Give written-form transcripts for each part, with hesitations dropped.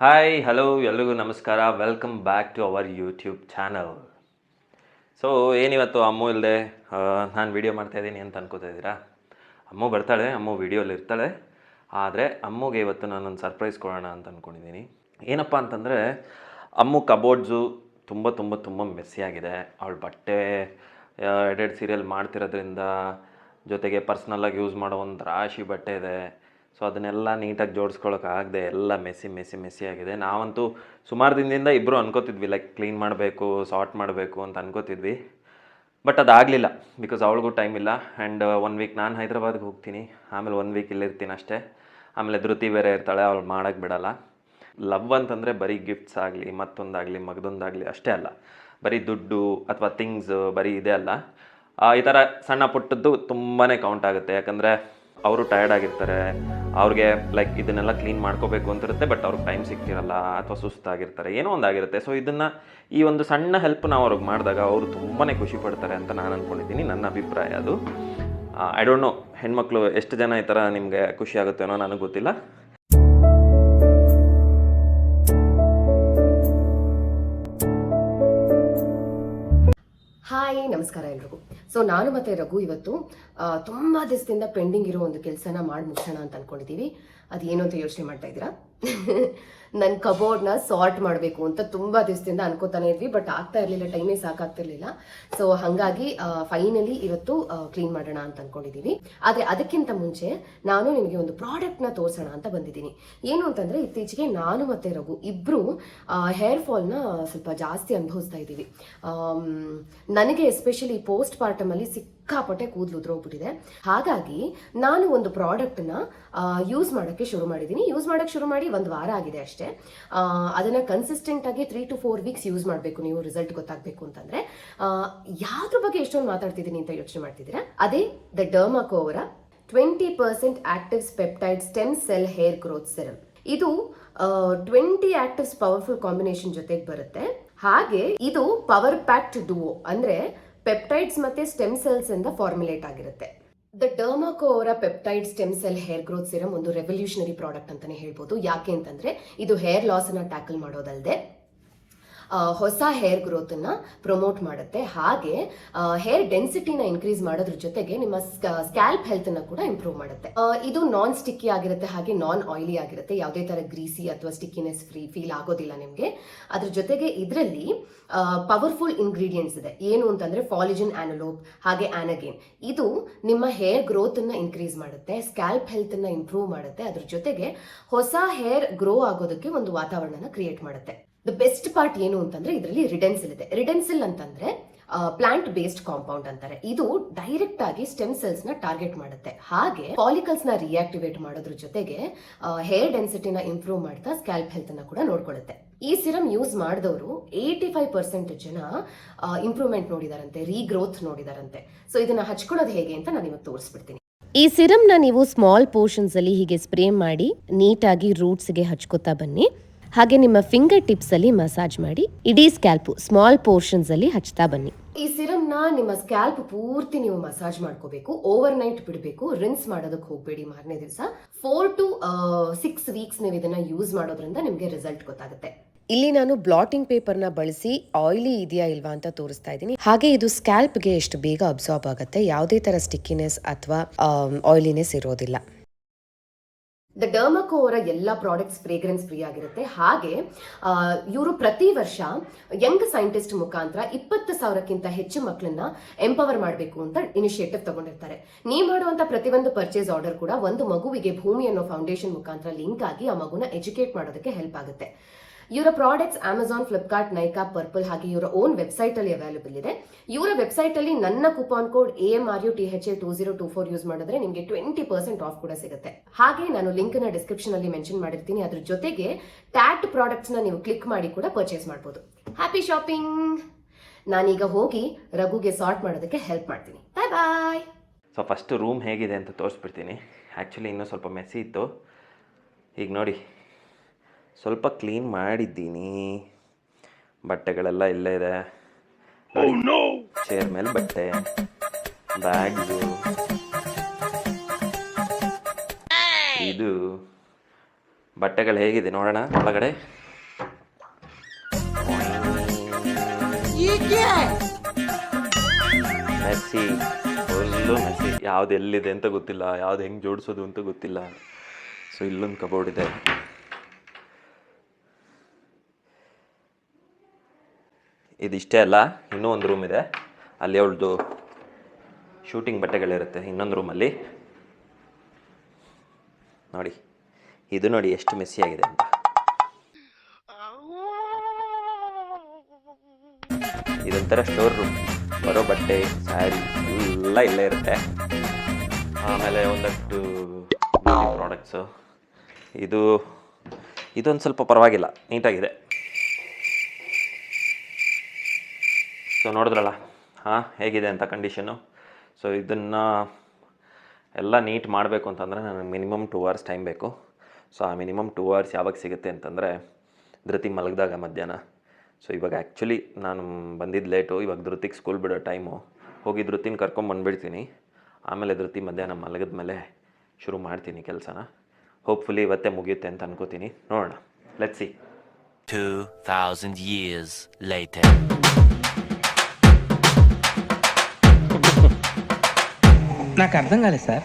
Hi hello ಎಲ್ರಿಗೂ ನಮಸ್ಕಾರ. Welcome back to our YouTube channel. So ಏನಿವತ್ತು ಅಮ್ಮು ಇಲ್ಲದೆ ನಾನು ವೀಡಿಯೋ ಮಾಡ್ತಾಯಿದ್ದೀನಿ ಅಂತ ಅನ್ಕೋತಾ ಇದ್ದೀರಾ? ಅಮ್ಮು ಬರ್ತಾಳೆ, ಅಮ್ಮು ವೀಡಿಯೋಲಿ ಇರ್ತಾಳೆ. ಆದರೆ ಅಮ್ಮುಗೆ ಇವತ್ತು ನಾನೊಂದು ಸರ್ಪ್ರೈಸ್ ಕೊಡೋಣ ಅಂತ ಅಂದ್ಕೊಂಡಿದ್ದೀನಿ. ಏನಪ್ಪ ಅಂತಂದರೆ, ಅಮ್ಮು ಕಬೋರ್ಡ್ಸು ತುಂಬ ತುಂಬ ತುಂಬ ಮೆಸ್ಸಿಯಾಗಿದೆ. ಅವಳ ಬಟ್ಟೆ ಎಡೆಡ್ ಸೀರಿಯಲ್ ಮಾಡ್ತಿರೋದ್ರಿಂದ, ಜೊತೆಗೆ ಪರ್ಸ್ನಲ್ಲಾಗಿ ಯೂಸ್ ಮಾಡೋ ಒಂದು ರಾಶಿ ಬಟ್ಟೆ ಇದೆ. ಸೊ ಅದನ್ನೆಲ್ಲ ನೀಟಾಗಿ ಜೋಡಿಸ್ಕೊಳ್ಳೋಕ್ಕಾಗದೆ ಎಲ್ಲ ಮೆಸ್ಸಿ ಆಗಿದೆ. ನಾವಂತೂ ಸುಮಾರು ದಿನದಿಂದ ಇಬ್ಬರು ಅನ್ಕೋತಿದ್ವಿ, ಲೈಕ್ ಕ್ಲೀನ್ ಮಾಡಬೇಕು, ಸಾರ್ಟ್ ಮಾಡಬೇಕು ಅಂತ ಅನ್ಕೋತಿದ್ವಿ. ಬಟ್ ಅದಾಗಲಿಲ್ಲ, ಬಿಕಾಸ್ ಅವಳಿಗೂ ಟೈಮ್ ಇಲ್ಲ. ಆ್ಯಂಡ್ 1 ವೀಕ್ ನಾನು ಹೈದ್ರಾಬಾದ್ಗೆ ಹೋಗ್ತೀನಿ, ಆಮೇಲೆ 1 ವೀಕ್ ಇಲ್ಲಿರ್ತೀನಿ ಅಷ್ಟೇ. ಆಮೇಲೆ ಧೃತಿ ಬೇರೆ ಇರ್ತಾಳೆ, ಅವಳು ಮಾಡೋಕ್ಕೆ ಬಿಡಲ್ಲ. ಲವ್ ಅಂತಂದರೆ ಬರೀ ಗಿಫ್ಟ್ಸ್ ಆಗಲಿ, ಮತ್ತೊಂದಾಗಲಿ, ಮಗದೊಂದಾಗಲಿ ಅಷ್ಟೇ ಅಲ್ಲ. ಬರೀ ದುಡ್ಡು ಅಥವಾ ಥಿಂಗ್ಸ್ ಬರೀ ಇದೇ ಅಲ್ಲ. ಈ ಥರ ಸಣ್ಣ ಪುಟ್ಟದ್ದು ತುಂಬಾ ಕೌಂಟ್ ಆಗುತ್ತೆ. ಯಾಕಂದರೆ ಅವರು ಟಯರ್ಡ್ ಆಗಿರ್ತಾರೆ, ಅವ್ರಿಗೆ ಲೈಕ್ ಇದನ್ನೆಲ್ಲ ಕ್ಲೀನ್ ಮಾಡ್ಕೋಬೇಕು ಅಂತಿರುತ್ತೆ, ಬಟ್ ಅವ್ರಿಗೆ ಟೈಮ್ ಸಿಗ್ತಿರಲ್ಲ ಅಥವಾ ಸುಸ್ತಾಗಿರ್ತಾರೆ, ಏನೋ ಒಂದಾಗಿರುತ್ತೆ. ಸೊ ಈ ಒಂದು ಸಣ್ಣ ಹೆಲ್ಪ್ ನಾವು ಅವ್ರಿಗೆ ಮಾಡಿದಾಗ ಅವರು ತುಂಬಾ ಖುಷಿ ಪಡ್ತಾರೆ ಅಂತ ನಾನು ಅಂದ್ಕೊಂಡಿದ್ದೀನಿ. ನನ್ನ ಅಭಿಪ್ರಾಯ ಅದು. ಐ ಡೋಂಟ್ ನೋ, ಹೆಣ್ಮಕ್ಳು ಎಷ್ಟು ಜನ ಈ ಥರ ನಿಮಗೆ ಖುಷಿ ಆಗುತ್ತೇನೋ ನನಗೆ ಗೊತ್ತಿಲ್ಲ. ಹಾಯ್, ನಮಸ್ಕಾರ ಎಲ್ರಿಗೂ. ಸೊ ನಾನು ಮತ್ತೆ ರಘು ಇವತ್ತು ತುಂಬಾ ದಿವಸದಿಂದ ಪೆಂಡಿಂಗ್ ಇರೋ ಒಂದು ಕೆಲಸನ ಮಾಡಿ ಮುಗಿಸೋಣ ಅಂತ ಅನ್ಕೊಂಡಿದ್ದೀವಿ. ಅದೇನು ಅಂತ ಯೋಚನೆ ಮಾಡ್ತಾ ಇದ್ದೀರಾ? ನನ್ನ ಕಬೋರ್ಡ್ನ ಸಾರ್ಟ್ ಮಾಡಬೇಕು ಅಂತ ತುಂಬಾ ದಿವಸದಿಂದ ಅನ್ಕೋತಾನೆ ಇದ್ವಿ, ಬಟ್ ಆಗ್ತಾ ಇರಲಿಲ್ಲ, ಟೈಮೇ ಸಾಕಾಗ್ತಿರ್ಲಿಲ್ಲ. ಸೊ ಹಾಗಾಗಿ ಫೈನಲಿ ಇವತ್ತು ಕ್ಲೀನ್ ಮಾಡೋಣ ಅಂತ ಅನ್ಕೊಂಡಿದ್ದೀವಿ. ಆದರೆ ಅದಕ್ಕಿಂತ ಮುಂಚೆ ನಾನು ನಿಮಗೆ ಒಂದು ಪ್ರಾಡಕ್ಟ್ನ ತೋರಿಸೋಣ ಅಂತ ಬಂದಿದ್ದೀನಿ. ಏನು ಅಂತಂದ್ರೆ, ಇತ್ತೀಚೆಗೆ ನಾನು ಮತ್ತೆ ರಘು ಇಬ್ರು ಹೇರ್ ಫಾಲ್ನ ಸ್ವಲ್ಪ ಜಾಸ್ತಿ ಅನುಭವಿಸ್ತಾ ಇದ್ದೀವಿ. ನನಗೆ ಎಸ್ಪೆಷಲಿ ಪೋಸ್ಟ್ ಪಾರ್ಟಮ್ ಅಲ್ಲಿ ಸಿಕ್ಕಾಪಟ್ಟೆ ಕೂದಲು ಉದ್ರೋಗ್ಬಿಟ್ಟಿದೆ. ಹಾಗಾಗಿ ನಾನು ಒಂದು ಪ್ರಾಡಕ್ಟ್ನ ಯೂಸ್ ಮಾಡೋಕ್ಕೆ ಶುರು ಮಾಡಿದ್ದೀನಿ. ಯೂಸ್ ಮಾಡೋಕ್ಕೆ ಶುರು ಮಾಡಿ 1 ವಾರ ಆಗಿದೆ ಅಷ್ಟೇ. ಅದನ್ನ ಕನ್ಸಿಸ್ಟೆಂಟ್ ಆಗಿ 3 to 4 ವೀಕ್ಸ್ ಯೂಸ್ ಮಾಡಬೇಕು ನೀವು ರಿಸಲ್ಟ್ ಗೊತ್ತಾಗಬೇಕು ಅಂತಂದ್ರೆ. ಯಾವ್ದ್ರ ಬಗ್ಗೆ ಎಷ್ಟೊಂದು ಮಾತಾಡ್ತಿದ್ದೀನಿ ಅಂತ ಯೋಚನೆ ಮಾಡ್ತಿದ್ದೀರಾ? ಅದೇ ದ ಡರ್ಮಾಕೋ ಅವರ 20% actives peptide stem cell hair growth serum. ಇದು 20 ಆಕ್ಟಿವ್ಸ್ ಪವರ್ಫುಲ್ ಕಾಂಬಿನೇಷನ್ ಜೊತೆಗೆ ಬರುತ್ತೆ. ಹಾಗೆ ಇದು ಪವರ್ ಪ್ಯಾಕ್ಡ್ ಡುವೋ, ಅಂದ್ರೆ ಪೆಪ್ಟೈಡ್ಸ್ ಮತ್ತೆ ಸ್ಟೆಮ್ ಸೆಲ್ಸ್ ಇಂದ ಫಾರ್ಮುಲೇಟ್ ಆಗಿರುತ್ತೆ. ದ ಡರ್ಮಾಕೋ ಅವರ peptide stem cell hair growth serum ಒಂದು ರೆವಲ್ಯೂಷನರಿ ಪ್ರಾಡಕ್ಟ್ ಅಂತಾನೆ ಹೇಳ್ಬೋದು. ಯಾಕೆ ಅಂತಂದ್ರೆ, ಇದು ಹೇರ್ ಲಾಸ್ ಅನ್ನ ಟ್ಯಾಕಲ್ ಮಾಡೋದಲ್ಲದೆ ಹೊಸ ಹೇರ್ ಗ್ರೋತ್ ಅನ್ನ ಪ್ರಮೋಟ್ ಮಾಡುತ್ತೆ. ಹಾಗೆ ಹೇರ್ ಡೆನ್ಸಿಟಿನ ಇನ್ಕ್ರೀಸ್ ಮಾಡೋದ್ರ ಜೊತೆಗೆ ನಿಮ್ಮ ಸ್ಕ್ಯಾಲ್ಪ್ ಹೆಲ್ತ್ ಅನ್ನ ಕೂಡ ಇಂಪ್ರೂವ್ ಮಾಡುತ್ತೆ. ಇದು ನಾನ್ ಸ್ಟಿಕ್ಕಿ ಆಗಿರುತ್ತೆ, ಹಾಗೆ ನಾನ್ ಆಯಿಲಿ ಆಗಿರುತ್ತೆ. ಯಾವುದೇ ತರ ಗ್ರೀಸಿ ಅಥವಾ ಸ್ಟಿಕ್ಕಿನೆಸ್ ಫೀಲ್ ಆಗೋದಿಲ್ಲ ನಿಮ್ಗೆ. ಅದ್ರ ಜೊತೆಗೆ ಇದರಲ್ಲಿ ಪವರ್ಫುಲ್ ಇಂಗ್ರೀಡಿಯೆಂಟ್ಸ್ ಇದೆ. ಏನು ಅಂತಂದ್ರೆ, ಫಾಲಿಜಿನ್ ಆನಲೋಪ್ ಹಾಗೆ ಆನಗೇನ್. ಇದು ನಿಮ್ಮ ಹೇರ್ ಗ್ರೋತ್ ಅನ್ನ ಇನ್ಕ್ರೀಸ್ ಮಾಡುತ್ತೆ, ಸ್ಕ್ಯಾಲ್ಪ್ ಹೆಲ್ತ್ ಅನ್ನ ಇಂಪ್ರೂವ್ ಮಾಡುತ್ತೆ. ಅದ್ರ ಜೊತೆಗೆ ಹೊಸ ಹೇರ್ ಗ್ರೋ ಆಗೋದಕ್ಕೆ ಒಂದು ವಾತಾವರಣನ ಕ್ರಿಯೇಟ್ ಮಾಡುತ್ತೆ. ದ ಬೆಸ್ಟ್ ಪಾರ್ಟ್ ಏನು ಅಂತಂದ್ರೆ, ಇದರಲ್ಲಿ ರಿಡೆನ್ಸಿಲ್ ಇದೆ. ರಿಡೆನ್ಸಿಲ್ ಅಂತಂದ್ರೆ ಪ್ಲಾಂಟ್ ಬೇಸ್ಡ್ ಕಾಂಪೌಂಡ್ ಅಂತಾರೆ. ಇದು ಡೈರೆಕ್ಟ್ ಆಗಿ ಸ್ಟೆಮ್ ಸೆಲ್ಸ್ ನ ಟಾರ್ಗೆಟ್ ಮಾಡುತ್ತೆ. ಹಾಗೆ ಫಾಲಿಕಲ್ಸ್ ನ ರಿಯಾಕ್ಟಿವೇಟ್ ಮಾಡೋದ್ರ ಜೊತೆಗೆ ಹೇರ್ ಡೆನ್ಸಿಟಿನ ಇಂಪ್ರೂವ್ ಮಾಡ್ತಾ ಸ್ಕ್ಯಾಲ್ಪ್ ಹೆಲ್ತ್ ಅನ್ನ ಕೂಡ ನೋಡ್ಕೊಳ್ಳುತ್ತೆ. ಈ ಸಿರಮ್ ಯೂಸ್ ಮಾಡಿದವರು 85% ಜನ ಇಂಪ್ರೂವ್ಮೆಂಟ್ ನೋಡಿದಾರಂತೆ, ರೀಗ್ರೋತ್ ನೋಡಿದಾರಂತೆ. ಸೊ ಇದನ್ನ ಹಚ್ಕೊಳ್ಳೋದು ಹೇಗೆ ಅಂತ ನಾನು ಇವತ್ತು ತೋರಿಸ್ಬಿಡ್ತೀನಿ. ಈ ಸಿರಮ್ನ ನೀವು ಸ್ಮಾಲ್ ಪೋರ್ಷನ್ಸ್ ಅಲ್ಲಿ ಹೀಗೆ ಸ್ಪ್ರೇ ಮಾಡಿ ನೀಟಾಗಿ ರೂಟ್ಸ್ಗೆ ಹಚ್ಕೋತಾ ಬನ್ನಿ. ಹಾಗೆ ನಿಮ್ಮ ಫಿಂಗರ್ ಟಿಪ್ಸ್ ಅಲ್ಲಿ ಮಸಾಜ್ ಮಾಡಿ ಇಡೀ ಸ್ಕ್ಯಾಲ್ಪ್ ಸ್ಮಾಲ್ ಪೋರ್ಷನ್ಸ್ ಅಲ್ಲಿ ಹಚ್ತಾ ಬನ್ನಿ. ಈ ಸಿರಮ್ ನ ನಿಮ್ಮ ಸ್ಕ್ಯಾಲ್ಪ್ ಪೂರ್ತಿ ನೀವು ಮಸಾಜ್ ಮಾಡ್ಕೋಬೇಕು. ಓವರ್ ನೈಟ್ ಬಿಡಬೇಕು, ರಿನ್ಸ್ ಮಾಡೋದಕ್ಕೆ ಹೋಗಬೇಡಿ. ಮಾರನೇ ದಿವಸ 4 to 6 ವೀಕ್ಸ್ ನೀವು ಇದನ್ನ ಯೂಸ್ ಮಾಡೋದ್ರಿಂದ ನಿಮ್ಗೆ ರಿಸಲ್ಟ್ ಗೊತ್ತಾಗುತ್ತೆ. ಇಲ್ಲಿ ನಾನು ಬ್ಲಾಟಿಂಗ್ ಪೇಪರ್ನ ಬಳಸಿ ಆಯಿಲಿ ಇದೆಯಾ ಇಲ್ವಾ ಅಂತ ತೋರಿಸ್ತಾ ಇದ್ದೀನಿ. ಹಾಗೆ ಇದು ಸ್ಕ್ಯಾಲ್ಪ್ಗೆ ಎಷ್ಟು ಬೇಗ ಅಬ್ಸಾರ್ಬ್ ಆಗುತ್ತೆ, ಯಾವುದೇ ತರ ಸ್ಟಿಕ್ಕಿನೆಸ್ ಅಥವಾ ಆಯಿಲಿನೆಸ್ ಇರೋದಿಲ್ಲ. ದ ಡರ್ಮಾಕೋ ಅವರ ಎಲ್ಲ ಪ್ರಾಡಕ್ಟ್ಸ್ ಫ್ರೇಗ್ರೆನ್ಸ್ ಫ್ರೀ ಆಗಿರುತ್ತೆ. ಹಾಗೆ ಇವರು ಪ್ರತಿ ವರ್ಷ ಯಂಗ್ ಸೈಂಟಿಸ್ಟ್ ಮುಖಾಂತರ 20,000ಕ್ಕಿಂತ ಹೆಚ್ಚು ಮಕ್ಕಳನ್ನ ಎಂಪವರ್ ಮಾಡಬೇಕು ಅಂತ ಇನಿಷಿಯೇಟಿವ್ ತಗೊಂಡಿರ್ತಾರೆ. ನೀವು ಮಾಡುವಂತ ಪ್ರತಿಯೊಂದು ಪರ್ಚೇಸ್ ಆರ್ಡರ್ ಕೂಡ ಒಂದು ಮಗುವಿಗೆ ಭೂಮಿ ಅನ್ನೋ ಫೌಂಡೇಶನ್ ಮುಖಾಂತರ ಲಿಂಕ್ ಆಗಿ ಆ ಮಗುನ ಎಜುಕೇಟ್ ಮಾಡೋದಕ್ಕೆ ಹೆಲ್ಪ್ ಆಗುತ್ತೆ. ಇವರ products Amazon, Flipkart, Nykaa, purple ಹಾಗೆ ಇವರ ಓನ್ ವೆಬ್ಸೈಟ್ ಅಲ್ಲಿ ಅವೈಲೇಬಲ್ ಇದೆ. ಇವರ ವೆಬ್ಸೈಟ್ ಅಲ್ಲಿ ನನ್ನ ಕೂಪಾನ್ ಕೋಡ್ AMRUTHA2024 ಯೂಸ್ ಮಾಡಿದ್ರೆ ನಿಮಗೆ 20% ಆಫ್ ಕೂಡ ಸಿಗುತ್ತೆ. ಹಾಗೆ ನಾನು ಲಿಂಕ್ ನ ಡಿಸ್ಕ್ರಿಪ್ಷನ್ ಅಲ್ಲಿ ಮೆನ್ಷನ್ ಮಾಡಿರ್ತೀನಿ. ಅದ್ರ ಜೊತೆಗೆ ಟ್ಯಾಟ್ ಪ್ರಾಡಕ್ಟ್ಸ್ ನ ನೀವು ಕ್ಲಿಕ್ ಮಾಡಿ ಕೂಡ ಪರ್ಚೇಸ್ ಮಾಡಬಹುದು. Happy shopping. ನಾನೀಗ ಹೋಗಿ ರಘುಗೆ ಸಾರ್ಟ್ ಮಾಡೋದಕ್ಕೆ ಹೆಲ್ಪ್ ಮಾಡ್ತೀನಿ. ಬಾಯ್ ಬಾಯ್. ಸೊ ಫಸ್ಟ್ ರೂಮ್ ಹೇಗಿದೆ ಅಂತ ತೋರಿಸ್ಬಿಡ್ತೀನಿ. ಆ್ಯಕ್ಚುಲಿ ಇನ್ನೂ ಸ್ವಲ್ಪ ಮೆಸ್ಸಿ ಇತ್ತು. ಈಗ ನೋಡಿ, ಸ್ವಲ್ಪ ಕ್ಲೀನ್ ಮಾಡಿದ್ದೀನಿ. ಬಟ್ಟೆಗಳೆಲ್ಲ ಇಲ್ಲೇ ಇದೆ. ಚೇರ್ ಮೇಲೆ ಬಟ್ಟೆ, ಬ್ಯಾಗ್ಸು, ಇದು ಬಟ್ಟೆಗಳು ಹೇಗಿದೆ ನೋಡೋಣ ಒಳಗಡೆ. Messy, full messy. ಯಾವ್ದು ಎಲ್ಲಿದೆ ಅಂತ ಗೊತ್ತಿಲ್ಲ, ಯಾವ್ದು ಹೆಂಗೆ ಜೋಡಿಸೋದು ಅಂತ ಗೊತ್ತಿಲ್ಲ. ಸೊ ಇಲ್ಲೊಂದು ಕಬೋರ್ಡ್ ಇದೆ. ಇದಿಷ್ಟೇ ಅಲ್ಲ, ಇನ್ನೂ ಒಂದು ರೂಮ್ ಇದೆ. ಅಲ್ಲಿ ಅವಳದು ಶೂಟಿಂಗ್ ಬಟ್ಟೆಗಳಿರುತ್ತೆ ಇನ್ನೊಂದು ರೂಮಲ್ಲಿ. ನೋಡಿ, ಇದು ನೋಡಿ ಎಷ್ಟು ಮೆಸ್ಸಿ ಆಗಿದೆ ಅಂತ. ಇದೊಂಥರ ಸ್ಟೋರ್ ರೂಮ್. ಬರೋ ಬಟ್ಟೆ, ಸ್ಯಾರಿ ಎಲ್ಲ ಇಲ್ಲೇ ಇರುತ್ತೆ. ಆಮೇಲೆ ಒಂದಷ್ಟು ಬ್ಯೂಟಿ ಪ್ರಾಡಕ್ಟ್ಸು. ಇದೊಂದು ಸ್ವಲ್ಪ ಪರವಾಗಿಲ್ಲ, ನೀಟಾಗಿದೆ. ಸೊ ನೋಡಿದ್ರಲ್ಲ ಹೇಗಿದೆ ಅಂತ ಕಂಡೀಷನ್ನು. ಸೊ ಇದನ್ನು ಎಲ್ಲ ನೀಟ್ ಮಾಡಬೇಕು ಅಂತಂದರೆ ನನಗೆ ಮಿನಿಮಮ್ 2 hours ಟೈಮ್ ಬೇಕು. ಸೊ ಆ ಮಿನಿಮಮ್ 2 hours ಯಾವಾಗ ಸಿಗುತ್ತೆ ಅಂತಂದರೆ ಧೃತಿ ಮಲಗಿದಾಗ ಮಧ್ಯಾಹ್ನ. ಸೊ ಇವಾಗ ಆ್ಯಕ್ಚುಲಿ ನಾನು ಬಂದಿದ್ದು ಲೇಟು. ಇವಾಗ ಧೃತಿಗೆ ಸ್ಕೂಲ್ ಬಿಡೋ ಟೈಮು. ಹೋಗಿ ಧೃತಿನ ಕರ್ಕೊಂಬಂದುಬಿಡ್ತೀನಿ. ಆಮೇಲೆ ಧೃತಿ ಮಧ್ಯಾಹ್ನ ಮಲಗಿದ ಮೇಲೆ ಶುರು ಮಾಡ್ತೀನಿ ಕೆಲಸನ. ಹೋಪ್ಫುಲಿ ಇವತ್ತೇ ಮುಗಿಯುತ್ತೆ ಅಂತ ಅನ್ಕೋತೀನಿ. ನೋಡೋಣ, ಲೆಟ್ಸ್ ಸಿ. 2000 years later. నాకు అర్థం కాలేదు సార్.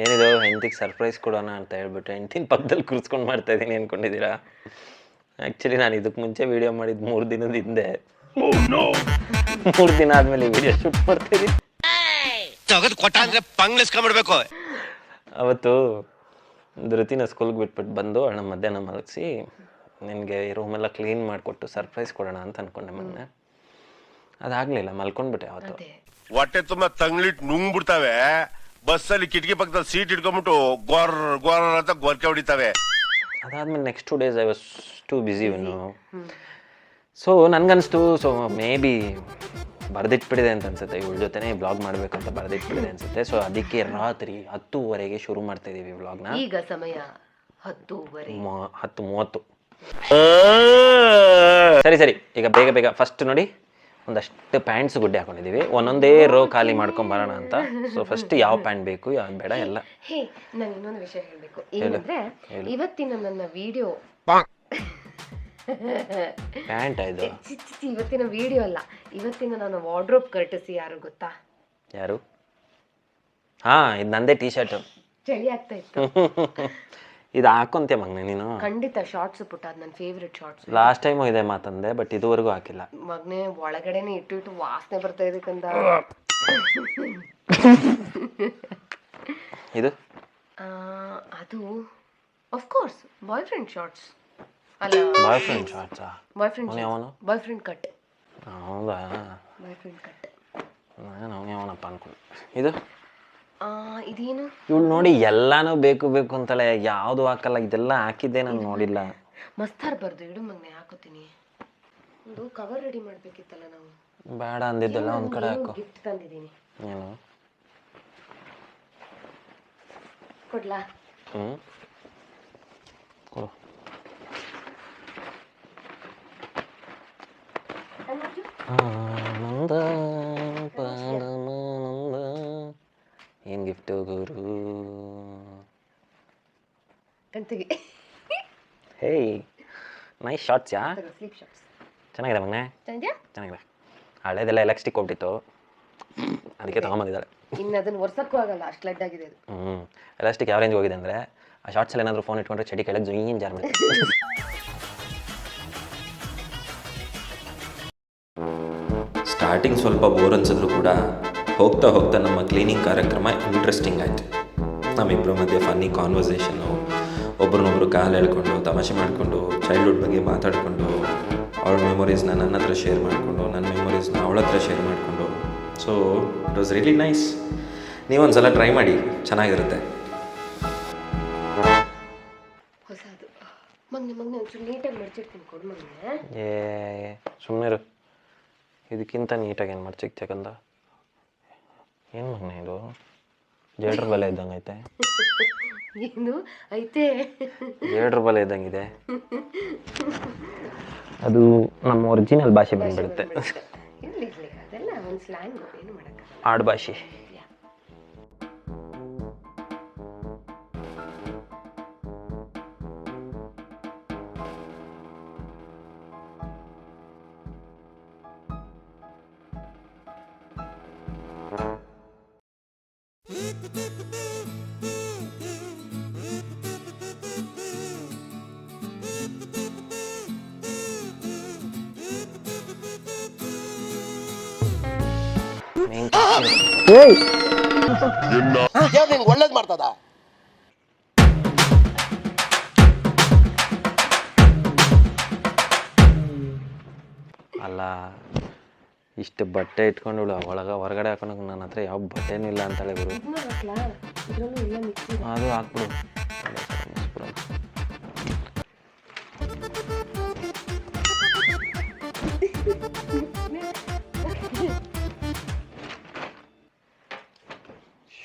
ಏನಿದು ಹೆಂಡತಿಗೆ ಸರ್ಪ್ರೈಸ್ ಕೊಡೋಣ ಅಂತ ಹೇಳ್ಬಿಟ್ಟು ಹೆಂಡತಿನ ಪಕ್ಕದಲ್ಲಿ ಕೂರಿಸ್ಕೊಂಡು ಮಾಡ್ತಾಯಿದ್ದೀನಿ ಅಂದ್ಕೊಂಡಿದ್ದೀರಾ? ಆ್ಯಕ್ಚುಲಿ ನಾನು ಇದಕ್ಕೆ ಮುಂಚೆ ವೀಡಿಯೋ ಮಾಡಿದ್ದು 3 ದಿನದ ಹಿಂದೆ. 3 ದಿನ ಆದಮೇಲೆ ವೀಡಿಯೋ ಶೂಟ್ ಮಾಡ್ತಾಯಿದ್ದೀನಿ. ಅವತ್ತು ಧೃತಿನ ಸ್ಕೂಲ್ಗೆ ಬಿಟ್ಬಿಟ್ಟು ಬಂದು ಅಣ್ಣ ಮಧ್ಯಾಹ್ನ ಮಲಗಿಸಿ ನಿನಗೆ ರೂಮೆಲ್ಲ ಕ್ಲೀನ್ ಮಾಡಿಕೊಟ್ಟು ಸರ್ಪ್ರೈಸ್ ಕೊಡೋಣ ಅಂತ ಅಂದ್ಕೊಂಡೆ ಮೊನ್ನೆ. ಅದಾಗಲಿಲ್ಲ, ಮಲ್ಕೊಂಡ್ಬಿಟ್ಟೆ ಅವತ್ತು. ಹೊಟ್ಟೆ ತುಂಬ ತಂಗ್ಲಿಟ್ಟು ನುಂಗ್ಬಿಡ್ತಾವೆ. ಬಸ್ಸಲ್ಲಿ ಕಿಟಕಿ ಪಕ್ಕದಲ್ಲಿ ಸೀಟ್ ಇಟ್ಕೊಂಡ್ಬಿಟ್ಟು ಗೋರ್ ಗೋರ್ ಅಂತ ಗೊರ್ಕೆ ಹೊಡಿತಾವೆ. ಅದಾದ್ಮೇಲೆ next 2 days I was too busy ಇನ್ನು. ಸೊ ನನಗನ್ನಿಸ್ತು, ಸೊ ಮೇ ಬಿ ಬರೆದಿಟ್ಬಿಟ್ಟಿದೆ ಅಂತ ಅನ್ಸುತ್ತೆ. ಇವಳ ಜೊತೆನೇ ಬ್ಲಾಗ್ ಮಾಡಬೇಕು ಅಂತ ಬರೆದಿಟ್ಬಿಟ್ಟಿದೆ ಅನ್ಸುತ್ತೆ. ಸೊ ಅದಕ್ಕೆ ರಾತ್ರಿ 10:00 ಶುರು ಮಾಡ್ತಾ ಇದ್ದೀವಿ ವ್ಲಾಗ್ನ. ಈಗ ಸಮಯ 10:30. ಸರಿ, ಈಗ ಬೇಗ ಫಸ್ಟ್ ನೋಡಿ, ಒಂದಷ್ಟು ಪ್ಯಾಂಟ್ಸ್ ಗುಡ್ಡೆ ಹಾಕೊಂಡಿದ್ದೀವಿ. ಒಂದೊಂದೇ ರೋ ಖಾಲಿ ಮಾಡ್ಕೊಂಬರೋಣ ಅಂತ. ಸೊ ಫಸ್ಟ್ ಯಾವ ಪ್ಯಾಂಟ್ ಬೇಕು, ಯಾವ್ದು ಬೇಡ ಎಲ್ಲ. ಹೇ, ನಾನು ಇನ್ನೊಂದು ವಿಷಯ ಹೇಳಬೇಕು. ಏನಂದ್ರೆ ಇವತ್ತಿನ ನನ್ನ ವಿಡಿಯೋ ಪ್ಯಾಂಟ್ ಆಯ್ತು. ಇವತ್ತಿನ ವಿಡಿಯೋ ಅಲ್ಲ, ಇವತ್ತಿನ ನನ್ನ ವಾರ್ಡ್ರೋಬ್ ಕರ್ಟಸಿ ಯಾರು ಗೊತ್ತಾ? ಯಾರು? ಇದು ನಂದೇ ಟೀ ಶರ್ಟ್. ಚಳಿ ಆಗ್ತಾ ಇತ್ತು. ಇದು ಹಾಕೊಂತೀಯ ಮಗ್ನೆ ನೀನು? ಖಂಡಿತ. ಶಾರ್ಟ್ಸ್ ಪುಟ್ಟ, ಅದು ನನ್ನ ಫೇವ್ರೆಟ್ ಶಾರ್ಟ್ಸ್. ಲಾಸ್ಟ್ ಟೈಮು ಇದೆ ಮಾತಂದೆ, ಬಟ್ ಇದುವರೆಗೂ ಹಾಕಿಲ್ಲ. ಮಗ್ನೆ ಒಳಗಡೆನೆ ಇಟ್ಟು ವಾಸನೆ ಬರ್ತಾ ಇದೆ ಕಂದ. ಇದು ಅದು of course boyfriend shorts. ಅಲ್ಲ, ಬಾಯ್ ಫ್ರೆಂಡ್ ಶಾರ್ಟ್ಸಾ? Boyfriend boyfriend cut. ಹೌದಾ? Boyfriend cut. ನಾನು ಅವನೇ ಅವನಪ್ಪ ಅನ್ಕೊಂಡು. ಇದು ಇದೇನು? ಇವಳು ನೋಡಿ ಎಲ್ಲಾನು ಬೇಕು ಅಂತಲೇ ಯಾವುದು ಹಾಕಲ್ಲ. ಇದೆಲ್ಲ ಹಾಕಿದ್ದೆ ನಾನು ನೋಡಿಲ್ಲ. ಮಸ್ತಾರ್ ಬರ್ದು ಇಡು ಮಗ್ನೆ, ಹಾಕೋತೀನಿ. ಒಂದು ಕವರ್ ರೆಡಿ ಮಾಡ್ಬೇಕಿತ್ತಲ್ಲ ನಾವು. ಬೇಡ ಅಂದಿದ್ದೆಲ್ಲ ಒಂದ್ ಕಡೆ ಹಾಕೋ. ಗಿಫ್ಟ್ ತಂದಿದ್ದೀನಿ. ಏನು ಕೊಡ್ಲಾ? ಕೊಡು. ಏನು ಗಿಫ್ಟು ಗುರು? ಕಂತಿಗೆ. ಹೇ, ನೈಸ್ ಶಾರ್ಟ್ಸ್. ಸ್ಲೀಪ್ ಶಾರ್ಟ್ಸ್ ಚೆನ್ನಾಗಿದೆ ಮಗನೇ, ಚೆನ್ನಾಗಿದೆ. ಹಳೇದೆಲ್ಲ ಎಲೆಕ್ಟ್ರಿಕ್ ಹೋಗ್ಬಿಟ್ಟಿತ್ತು, ಅದಕ್ಕೆ ತಗೊಂಬಂದಿದ್ದಾಳೆ. ಇನ್ನು ಅದನ್ನು ಒರ್ಸಕ್ಕೂ ಆಗಲ್ಲ, ಅಷ್ಟು ಲಡ್ ಆಗಿದೆ ಅದು. ಎಲಾಸ್ಟಿಕ್ ಯಾವ ರೇಂಜ್ ಹೋಗಿದೆ ಅಂದರೆ, ಆ ಶಾರ್ಟ್ಸಲ್ಲಿ ಏನಾದರೂ ಫೋನ್ ಇಟ್ಕೊಂಡ್ರೆ ಚಡಿ ಕೆಳಗೆ ಜೊಯ್ಯನ್ ಜಾರ್ ಮಾಡಿ. ಸ್ಟಾರ್ಟಿಂಗ್ ಸ್ವಲ್ಪ ಬೋರ್ ಅನ್ಸಿದ್ರು ಕೂಡ ಹೋಗ್ತಾ ನಮ್ಮ ಕ್ಲೀನಿಂಗ್ ಕಾರ್ಯಕ್ರಮ ಇಂಟ್ರೆಸ್ಟಿಂಗ್ ಆಯಿತು. ನಮ್ಮಿಬ್ಬರ ಮಧ್ಯೆ ಫನ್ನಿ ಕಾನ್ವರ್ಸೇಷನ್ನು, ಒಬ್ರನ್ನೊಬ್ರು ಕಾಲು ಹೇಳ್ಕೊಂಡು ತಮಾಷೆ ಮಾಡಿಕೊಂಡು ಚೈಲ್ಡ್ಹುಡ್ ಬಗ್ಗೆ ಮಾತಾಡಿಕೊಂಡು, ಅವಳ ಮೆಮೊರೀಸ್ನ ನನ್ನ ಹತ್ರ ಶೇರ್ ಮಾಡಿಕೊಂಡು, ನನ್ನ ಮೆಮೊರೀಸ್ನ ಅವಳ ಹತ್ರ ಶೇರ್ ಮಾಡಿಕೊಂಡು. So it was really nice. ನೀವೊಂದ್ಸಲ ಟ್ರೈ ಮಾಡಿ, ಚೆನ್ನಾಗಿರುತ್ತೆ. ಹೊಸದು ಮಗ್ನೆ ಒಂಚೂರು ನೀಟಾಗಿ ಮಡ್ಚಿಡ್ತೀನಿ, ಕೊಡು ಮಗ್ನೆ. ಸುಮ್ಮನೆ ಇದಕ್ಕಿಂತ ನೀಟಾಗಿ ಏನು ಮಡ್ಚಿಕ್ತಕ್ಕಂತ. ಏನು ಮಗ್ನೆ ಇದು ಜೇಡ್ರ ಬಲೆ ಇದ್ದಂಗೆ ಐತೆ. ಏನು ಐತೆ? ಜೇಡ್ರ ಬಲೆ ಇದ್ದಂಗಿದೆ. ಅದು ನಮ್ಮ ಒರಿಜಿನಲ್ ಭಾಷೆ ಬಂದ್ಬಿಡುತ್ತೆ. ಅದೆಲ್ಲ ಒಂದು ಸ್ಲ್ಯಾಂಗ್, ಏನು ಮಾಡಕ್ಕ. ಆಡು ಭಾಷೆ. ನಿಂಗೆ ಒಳ್ಳೇದ್ ಮಾಡ್ತದ. ಅಲ್ಲ ಇಷ್ಟು ಬಟ್ಟೆ ಇಟ್ಕೊಂಡು ಹೊರಗಡೆ ಹಾಕೊಂಡು ನನ್ನ ಹತ್ರ ಯಾವ ಬಟ್ಟೆನೂ ಇಲ್ಲ ಅಂತಾಳೆ ಗುರು. ಅದು ಹಾಕ್ಬಿಡು.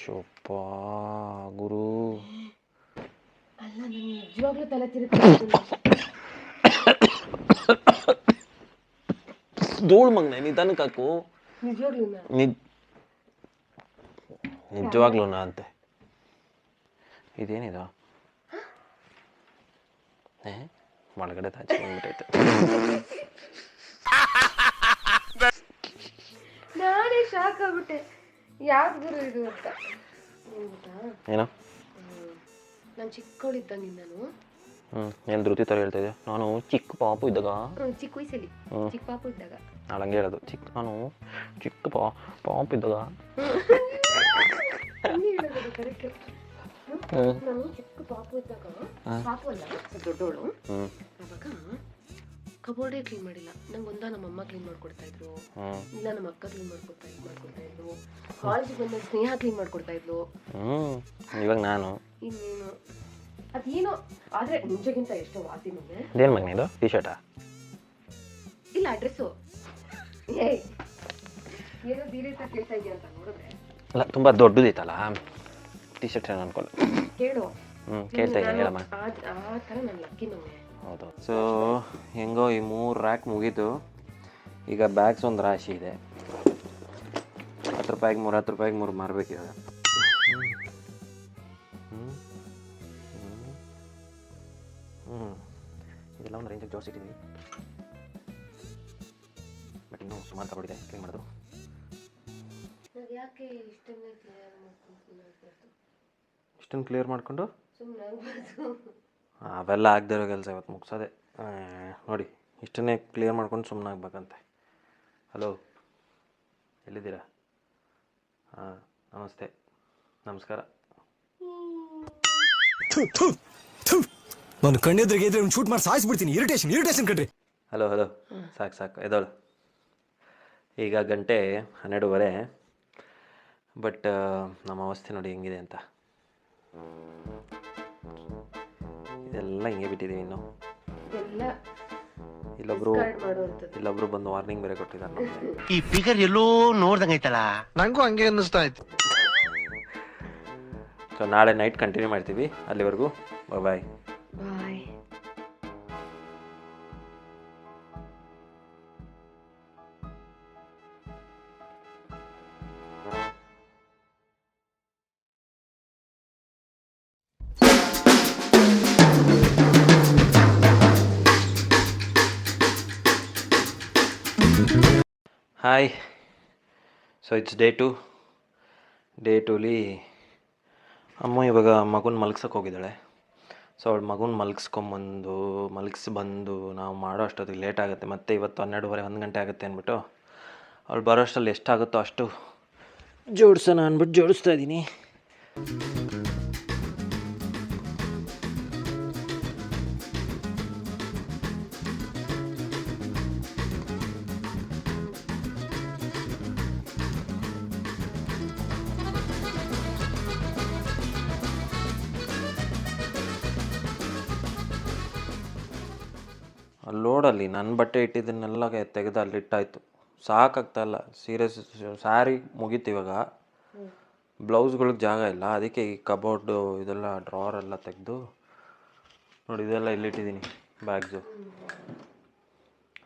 ಶೋಪ ಗುರು, ಅಲ್ಲ ನನಗೆ ನಿಜವಾಗ್ಲೂ ತಲೆ ತಿರುಗ್ತಿದೆ. ಧೂಳು ಮಗನೆ ನಿಧಾನಕ್ಕೆ ಹಾಕು. ನಿಜವಾಗ್ಲೂ ಅಂತೆ. ಇದೇನಿದು ಒಳಗಡೆ ತಾಚಿಬಿಟ್ಟೈತೆ. ನಾನೇ ಶಾಕ್ ಆಗ್ಬಿಟ್ಟೆ, ಯಾವ್ದು ಗುರು ಇದು ಅಂತ. ಏನೋ ನಾನು ಚಿಕ್ಕವಳಿದ್ದಂಗೆ ನಾನು ಏನು ಧೃತಿ ಥರ ಹೇಳ್ತಾ ಇದೆಯಾ? ನಾನು ಚಿಕ್ಕ ಪಾಪು ಇದ್ದಾಗ, ಚಿಕ್ಕ ವಯಸ್ಸಲ್ಲಿ ಚಿಕ್ಕ ಪಾಪು ಇದ್ದಾಗ ನಾನು ಹಂಗೆ ಹೇಳೋದು. ನಾನು ಚಿಕ್ಕ ಪಾಪು ಇದ್ದಾಗ ನಾನು ಚಿಕ್ಕ ಪಾಪು ಇದ್ದಾಗ, ಪಾಪು ಅಲ್ಲ ದೊಡ್ಡೋಳು, ಅವಾಗ ಕಬೋರ್ಡೇ ಕ್ಲೀನ್ ಮಾಡಿಲ್ಲ. ನಂಗೆ ನಮ್ಮಮ್ಮ ಕ್ಲೀನ್ ಮಾಡ್ಕೊಡ್ತಾ ಇದ್ರು, ಇಲ್ಲ ನಮ್ಮ ಅಕ್ಕ ಕ್ಲೀನ್ ಮಾಡ್ಕೊಡ್ತಾ ಇದ್ರು, ಕಾಲೇಜಿಗೆ ಬಂದಾಗ ಸ್ನೇಹ ಕ್ಲೀನ್ ಮಾಡ್ಕೊಡ್ತಾ ಇದ್ಲು. ಇವಾಗ ನಾನು ಇನ್ನೇನು ಅದೇನೋ ಆದ್ರೆ ಮುಂಚೆಗಿಂತ ಎಷ್ಟೋ ವಾಸಿ ಮೊನ್ನೆ. ಇದೇನು ಮಗನ ಇದು? ಟಿ ಶರ್ಟಾ? ಇಲ್ಲ ಡ್ರೆಸ್ಸು. ಏನೋ ಬೇರೆ ತರ ಕೇಳ್ತಾ ಇದೆಯಾ ಅಂತ ನೋಡಿದ್ರೆ ಅಲ್ಲ ತುಂಬ ದೊಡ್ಡದೈತಲ್ಲ ಟಿ ಶರ್ಟ್ ಏನು ಅನ್ಕೊಳ್ಳ. ಕೇಳು. ಕೇಳ್ತಾ ಇದ್ದೀನಿ ಹೇಳಮ್ಮ. ಆ ಥರ ನನ್ನ ಲಕ್ಕಿ ಮೊನ್ನೆ. ಹೌದು. ಸೊ ಹೆಂಗೋ ಈ 3 ರ್ಯಾಕ್ ಮುಗೀತು. ಈಗ ಬ್ಯಾಗ್ಸ್ ಒಂದು ರಾಶಿ ಇದೆ. 10 ರೂಪಾಯಿಗೆ 3, 10 ರೂಪಾಯಿಗೆ 3 ಮಾರಬೇಕಿದೆ. ಇದೆಲ್ಲ ಒಂದು ರೇಂಜಿಗೆ ಜೋಡಿಸಿಟ್ಟಿದ್ದೀವಿ. ಬಟ್ ಇನ್ನೂ ಸುಮಾರು ತಗೊಂಡಿದೆ ಕ್ಲೀನ್ ಮಾಡೋದು. ಇಷ್ಟನ್ನು ಕ್ಲಿಯರ್ ಮಾಡಿಕೊಂಡು ಅವೆಲ್ಲ ಆಗದಿರೋ ಕೆಲಸ ಇವತ್ತು ಮುಗಿಸೋದೆ. ನೋಡಿ ಇಷ್ಟನ್ನೇ ಕ್ಲಿಯರ್ ಮಾಡ್ಕೊಂಡು ಸುಮ್ಮನೆ ಆಗ್ಬೇಕಂತೆ. ಹಲೋ, ಎಲ್ಲಿದ್ದೀರಾ? ಹಾಂ, ನಮಸ್ತೆ, ನಮಸ್ಕಾರ. ನಾನು ಕಣ್ಣೆದ್ರಿಗೆ ಇದ್ರೆ ಶೂಟ್ ಮಾಡಿ ಸಾಯಿಸ್ಬಿಡ್ತೀನಿ. ಇರಿಟೇಷನ್ ಕಣ್ರಿ. ಹಲೋ ಸಾಕು ಎದೋಳು. ಈಗ ಗಂಟೆ 12:30. ಬಟ್ ನಮ್ಮ ಅವಸ್ಥೆ ನೋಡಿ ಹೆಂಗಿದೆ ಅಂತ. ಇದೆಲ್ಲ ಹಿಂಗೆ ಬಿಟ್ಟಿದ್ದೀವಿ. ಇನ್ನು ಇಲ್ಲೊಬ್ರು ಬಂದು ವಾರ್ನಿಂಗ್ ಬೇರೆ ಕೊಟ್ಟಿದ್ದಾರೆ. ಈ ಫಿಗರ್ ಎಲ್ಲೋ ನೋಡ್ದಂಗೈತಲ್ಲ, ನಂಗೂ ಹಂಗೆ ಅನ್ನಿಸ್ತಾ ಇತ್ತು. ಸೊ ನಾಳೆ ನೈಟ್ ಕಂಟಿನ್ಯೂ ಮಾಡ್ತೀವಿ. ಅಲ್ಲಿವರೆಗೂ bye. Hi. So it's day 2. Day 2ಲಿ ಅಮ್ಮ ಇವಾಗ ಮಗುನ ಮಲಗ್ಸೋಕೆ ಹೋಗಿದ್ದಾಳೆ. ಸೊ ಅವಳು ಮಗುನ ಮಲಗಿಸಿ ಬಂದು ನಾವು ಮಾಡೋ ಅಷ್ಟೊತ್ತಿಗೆ ಲೇಟ್ ಆಗುತ್ತೆ. ಮತ್ತು ಇವತ್ತು 12:30 1 ಗಂಟೆ ಆಗುತ್ತೆ ಅಂದ್ಬಿಟ್ಟು ಅವಳು ಬರೋ ಅಷ್ಟರಲ್ಲಿ ಎಷ್ಟಾಗುತ್ತೋ ಅಷ್ಟು ಜೋಡಿಸೋಣ ಅಂದ್ಬಿಟ್ಟು ಜೋಡಿಸ್ತಾ ಇದ್ದೀನಿ. ಲೋಡಲ್ಲಿ ನನ್ನ ಬಟ್ಟೆ ಇಟ್ಟಿದ್ದನ್ನೆಲ್ಲ ತೆಗೆದು ಅಲ್ಲಿ ಇಟ್ಟಾಯಿತು. ಸಾಕಾಗ್ತಾಯಿಲ್ಲ ಸೀರಿಯಸ್. ಸ್ಯಾರಿ ಮುಗೀತು. ಇವಾಗ ಬ್ಲೌಸ್ಗಳಿಗೆ ಜಾಗ ಇಲ್ಲ. ಅದಕ್ಕೆ ಈ ಕಬೋರ್ಡು ಇದೆಲ್ಲ ಡ್ರಾವರೆಲ್ಲ ತೆಗೆದು ನೋಡಿ ಇದೆಲ್ಲ ಇಲ್ಲಿಟ್ಟಿದ್ದೀನಿ ಬ್ಯಾಗ್ಸು.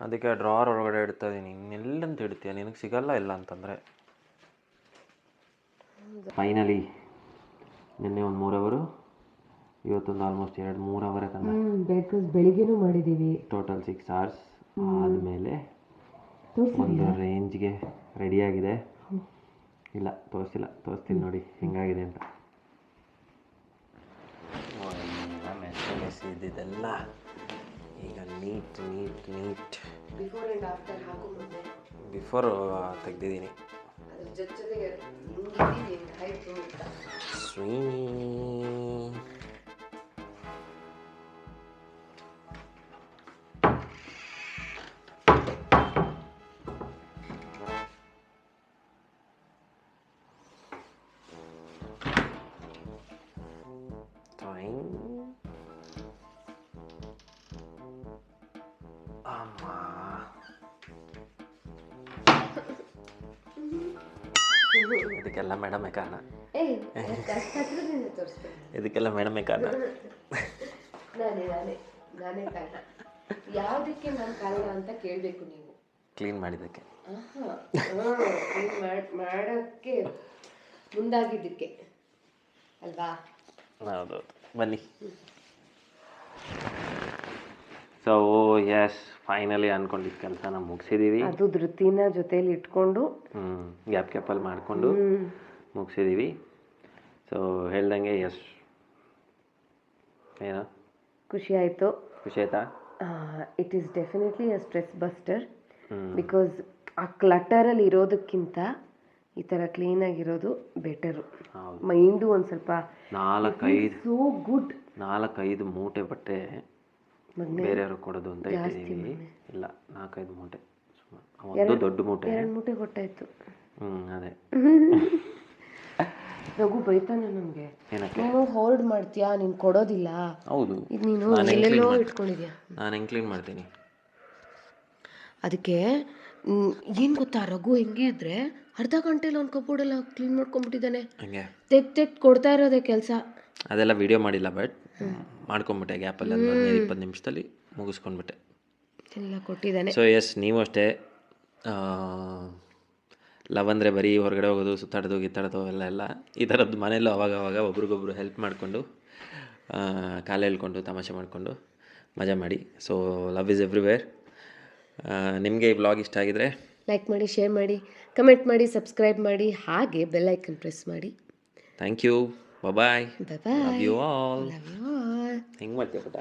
ಅದಕ್ಕೆ ಡ್ರಾವರ್ ಒಳಗಡೆ ಇಡ್ತಾಯಿದ್ದೀನಿ. ಇನ್ನೆಲ್ಲಂತ ಇಡ್ತೀಯ, ನಿನಗೆ ಸಿಗಲ್ಲ ಇಲ್ಲ ಅಂತಂದರೆ. ಫೈನಲಿ ನಿನ್ನೆ ಒಂದು 3 ಅವರು, ಇವತ್ತೊಂದು ಆಲ್ಮೋಸ್ಟ್ 2-3 ಅವರ್ ಬೆಳಿಗ್ಗೆನೂ ಮಾಡಿದ್ದೀವಿ. ಟೋಟಲ್ 6 hours ಆದಮೇಲೆ ಒಂದು ರೇಂಜ್ಗೆ ರೆಡಿಯಾಗಿದೆ. ಇಲ್ಲ ತೋರಿಸ್ತೀನಿ ನೋಡಿ ಹೆಂಗಾಗಿದೆ ಅಂತ. ಮೆಸ್ ಇದ್ದಿದ್ದೆಲ್ಲ ಈಗ neat before and after before ತೆಗ್ದಿದ್ದೀನಿ. ಜೊತೆಗೆ ಹಿಂಗಿದ್ದೀವಿ ಆಯ್ತು ಅಂತ. ಇದಕ್ಕೆಲ್ಲ ಮೇಡಮೇ ಕಾರಣ. ಏಯ್ ಹತ್ರದಿಂದ ತೋರಿಸ್ತೇನೆ. ಇದಕ್ಕೆಲ್ಲ ಮೇಡಮೇ ಕಾರಣ. ನಾನೇ ಕಾರಣ. ಯಾವುದಕ್ಕೆ ನಾನು ಕಾರಣ ಅಂತ ಕೇಳಬೇಕು ನೀವು. ಕ್ಲೀನ್ ಮಾಡಿದ್ದಕ್ಕೆ. ಮಾಡೋಕ್ಕೆ ಮುಂದಾಗಿದ್ದಕ್ಕೆ ಅಲ್ವಾ? ಹೌದೌದು, ಬನ್ನಿ. ಸೊ ಎಸ್, ಫೈನಲಿ ಅಂದ್ಕೊಂಡಿದ್ದ ಕೆಲಸನ ಮುಗಿಸಿದ್ದೀವಿ. ಅದು ಧೃತಿನ ಜೊತೆಲಿ ಇಟ್ಕೊಂಡು ಗ್ಯಾಪಲ್ಲಿ ಮಾಡಿಕೊಂಡು ಮುಗಿಸಿದ್ದೀವಿ. ಸೊ ಹೇಳ್ದಂಗೆ ಎಸ್, ಏನೋ ಖುಷಿ ಆಯಿತು. ಖುಷಿ ಆಯ್ತಾ? It is definitely a stress buster. Because ಆ ಕ್ಲಟರಲ್ಲಿ ಇರೋದಕ್ಕಿಂತ ಈ ಥರ ಕ್ಲೀನಾಗಿರೋದು ಬೆಟರು. ಮೈಂಡು ಒಂದು ಸ್ವಲ್ಪ 4-5 ಮೂಟೆ ಬಟ್ಟೆ ಬೇರೆಯವ್ರು ಕೊಡೋದು ಅಂತ ಇಟ್ಟಿದ್ದೀವಿ. ಇಲ್ಲ, 4-5 ಮೂಟೆ, ಒಂದು ದೊಡ್ಡ ಮೂಟೆ, 2 ಮೂಟೆ ಕೊಟ್ಟಾಯ್ತು. ಅದೇ. ರಘು ಬೈತಾನೆ ನಮಗೆ, ಏನಕ್ಕೆ? ನೀನು ಹೋಲ್ಡ್ ಮಾಡ್ತೀಯಾ, ನೀನು ಕೊಡೋದಿಲ್ಲ. ಹೌದು, ಇದು ನೀನು ಎಲ್ಲೆಲ್ಲೋ ಇಟ್ಕೊಂಡಿದ್ಯಾ. ನಾನು ಹೆಂಗೆ ಕ್ಲೀನ್ ಮಾಡ್ತೀನಿ ಅದಕ್ಕೆ. ಏನು ಗೊತ್ತಾ ರಘು, ಹೆಂಗೆ ಅಂದರೆ ಅರ್ಧ ಗಂಟೆಲಿ ಒಂದು ಕಬೋರ್ಡೆಲ್ಲ ಕ್ಲೀನ್ ಮಾಡ್ಕೊಂಡ್ಬಿಟ್ಟಿದ್ದಾನೆ. ಹಂಗೆ ತೆಗ್ದು ಕೊಡ್ತಾ ಇರೋದೇ ಕೆಲಸ. ಅದೆಲ್ಲ ವಿಡಿಯೋ ಮಾಡಿಲ್ಲ, ಬಟ್ ಮಾಡ್ಕೊಂಬಿಟ್ಟೆ ಗ್ಯಾಪಲ್ಲಿ. 15-20 ನಿಮಿಷದಲ್ಲಿ ಮುಗಿಸ್ಕೊಂಡ್ಬಿಟ್ಟೆ, ಎಲ್ಲ ಕೊಟ್ಟಿದ್ದಾನೆ. ಸೊ ಎಸ್, ನೀವು ಅಷ್ಟೇ. ಲವ್ ಅಂದರೆ ಬರೀ ಹೊರಗಡೆ ಹೋಗೋದು, ಸುತ್ತಾಡೋದು, ಗಿತ್ತಾಡೋದು ಎಲ್ಲ ಈ ಥರದ್ದು ಮನೆಯಲ್ಲೂ ಅವಾಗ ಒಬ್ರಿಗೊಬ್ರು ಹೆಲ್ಪ್ ಮಾಡಿಕೊಂಡು, ಕಾಲು ಹೇಳ್ಕೊಂಡು, ತಮಾಷೆ ಮಾಡಿಕೊಂಡು ಮಜಾ ಮಾಡಿ. So love is everywhere. ನಿಮಗೆ ಈ ವ್ಲಾಗ್ ಇಷ್ಟ ಆಗಿದರೆ ಲೈಕ್ ಮಾಡಿ, ಶೇರ್ ಮಾಡಿ, ಕಮೆಂಟ್ ಮಾಡಿ, ಸಬ್ಸ್ಕ್ರೈಬ್ ಮಾಡಿ, ಹಾಗೆ ಬೆಲ್ ಐಕನ್ ಪ್ರೆಸ್ ಮಾಡಿ. Thank you. Bye. Bye. Love you all. Love you all. ಹೆಂಗೆ ಮಾಡ್ತೀಯ ಪುಟ್ಟ?